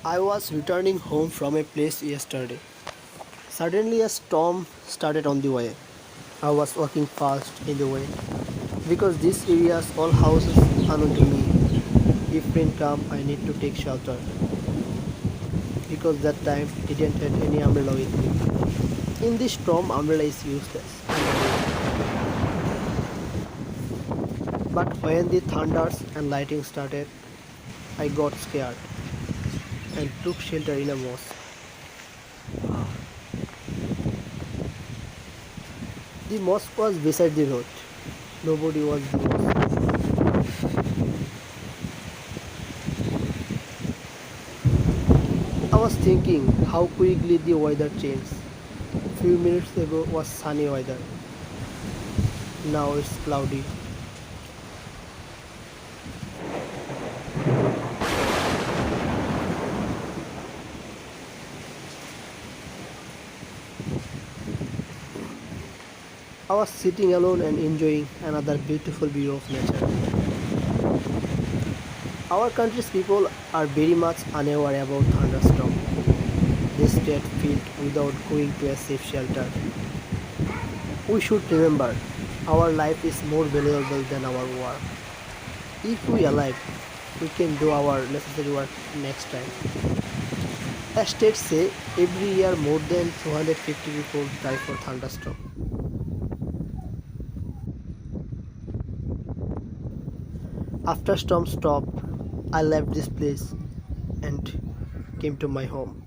I was returning home from a place yesterday. Suddenly, a storm started on the way. I was walking fast in the way because this area's all houses unknown to me. If rain come, I need to take shelter because that time didn't have any umbrella with me. In this storm, umbrella is useless. But when the thunders and lightning started, I got scared and took shelter in a mosque. The mosque was beside the road. Nobody was in the mosque. I was thinking how quickly the weather changed. Few minutes ago was sunny weather. Now it's cloudy. I was sitting alone and enjoying another beautiful view of nature. Our country's people are very much unaware about thunderstorm. They stay at field without going to a safe shelter. We should remember our life is more valuable than our work. If we alive, we can do our necessary work next time. As states say, every year more than 250 people die for thunderstorm. After storm stopped, I left this place and came to my home.